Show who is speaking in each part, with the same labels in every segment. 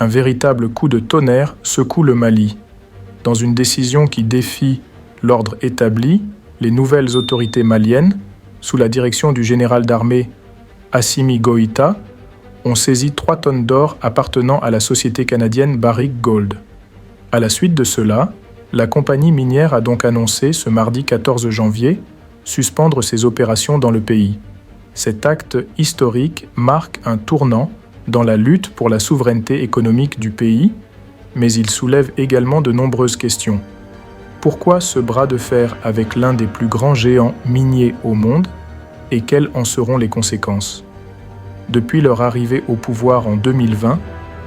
Speaker 1: un véritable coup de tonnerre secoue le Mali. Dans une décision qui défie l'ordre établi, les nouvelles autorités maliennes, sous la direction du général d'armée Assimi Goïta, ont saisi 3 tonnes d'or appartenant à la société canadienne Barrick Gold. À la suite de cela, la compagnie minière a donc annoncé ce mardi 14 janvier suspendre ses opérations dans le pays. Cet acte historique marque un tournant dans la lutte pour la souveraineté économique du pays, mais il soulève également de nombreuses questions. Pourquoi ce bras de fer avec l'un des plus grands géants miniers au monde et quelles en seront les conséquences? Depuis leur arrivée au pouvoir en 2020,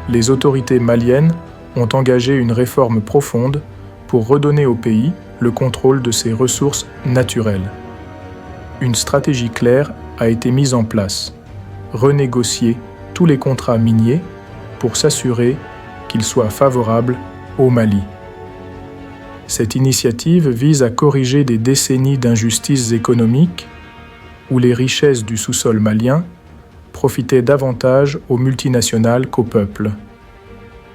Speaker 1: les autorités maliennes ont engagé une réforme profonde pour redonner au pays le contrôle de ses ressources naturelles. Une stratégie claire a été mise en place: renégocier tous les contrats miniers pour s'assurer qu'ils soient favorables au Mali. Cette initiative vise à corriger des décennies d'injustices économiques où les richesses du sous-sol malien profitaient davantage aux multinationales qu'au peuple.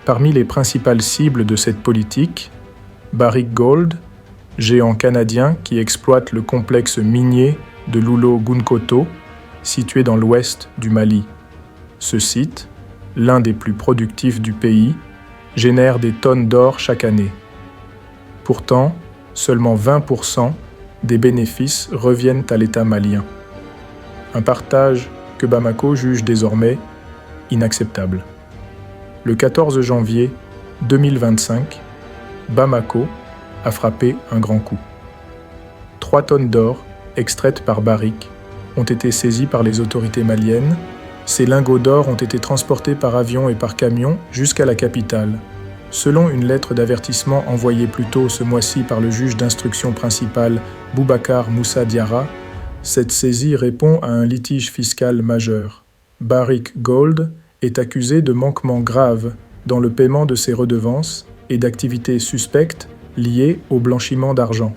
Speaker 1: Parmi les principales cibles de cette politique, Barrick Gold, géant canadien qui exploite le complexe minier de Loulo-Gounkoto, situé dans l'ouest du Mali. Ce site, l'un des plus productifs du pays, génère des tonnes d'or chaque année. Pourtant, seulement 20% des bénéfices reviennent à l'État malien. Un partage que Bamako juge désormais inacceptable. Le 14 janvier 2025, Bamako a frappé un grand coup. 3 tonnes d'or, extraites par Barrick, ont été saisies par les autorités maliennes. Ces lingots d'or ont été transportés par avion et par camion jusqu'à la capitale. Selon une lettre d'avertissement envoyée plus tôt ce mois-ci par le juge d'instruction principal Boubacar Moussa Diarra, cette saisie répond à un litige fiscal majeur. Barrick Gold est accusé de manquements graves dans le paiement de ses redevances et d'activités suspectes liées au blanchiment d'argent.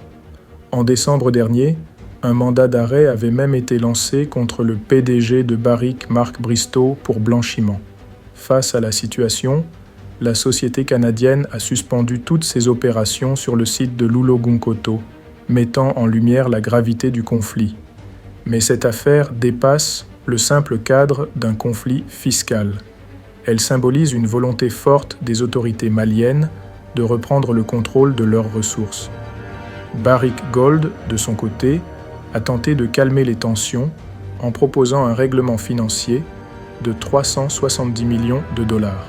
Speaker 1: En décembre dernier, un mandat d'arrêt avait même été lancé contre le PDG de Barrick, Mark Bristow, pour blanchiment. Face à la situation, la société canadienne a suspendu toutes ses opérations sur le site de Loulo-Gounkoto, mettant en lumière la gravité du conflit. Mais cette affaire dépasse le simple cadre d'un conflit fiscal. Elle symbolise une volonté forte des autorités maliennes de reprendre le contrôle de leurs ressources. Barrick Gold, de son côté, a tenté de calmer les tensions en proposant un règlement financier de 370 millions de dollars.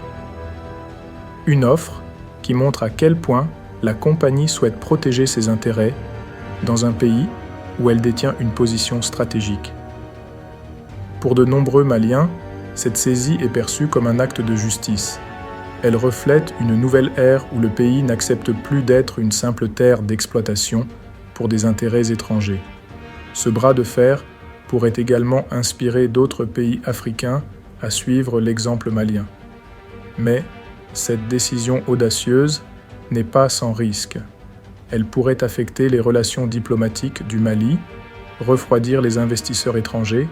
Speaker 1: Une offre qui montre à quel point la compagnie souhaite protéger ses intérêts dans un pays où elle détient une position stratégique. Pour de nombreux Maliens, cette saisie est perçue comme un acte de justice. Elle reflète une nouvelle ère où le pays n'accepte plus d'être une simple terre d'exploitation pour des intérêts étrangers. Ce bras de fer pourrait également inspirer d'autres pays africains à suivre l'exemple malien. Mais cette décision audacieuse n'est pas sans risque. Elle pourrait affecter les relations diplomatiques du Mali, refroidir les investisseurs étrangers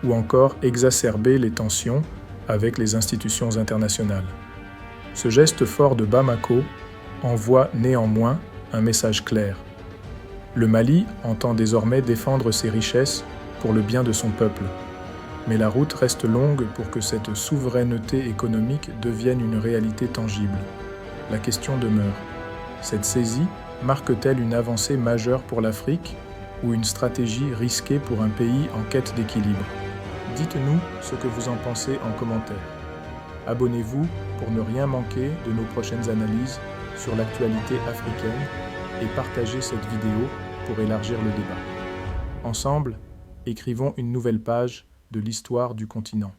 Speaker 1: ou encore exacerber les tensions avec les institutions internationales. Ce geste fort de Bamako envoie néanmoins un message clair. Le Mali entend désormais défendre ses richesses pour le bien de son peuple. Mais la route reste longue pour que cette souveraineté économique devienne une réalité tangible. La question demeure: cette saisie marque-t-elle une avancée majeure pour l'Afrique ou une stratégie risquée pour un pays en quête d'équilibre? Dites-nous ce que vous en pensez en commentaire. Abonnez-vous pour ne rien manquer de nos prochaines analyses sur l'actualité africaine et partagez cette vidéo pour élargir le débat. Ensemble, écrivons une nouvelle page de l'histoire du continent.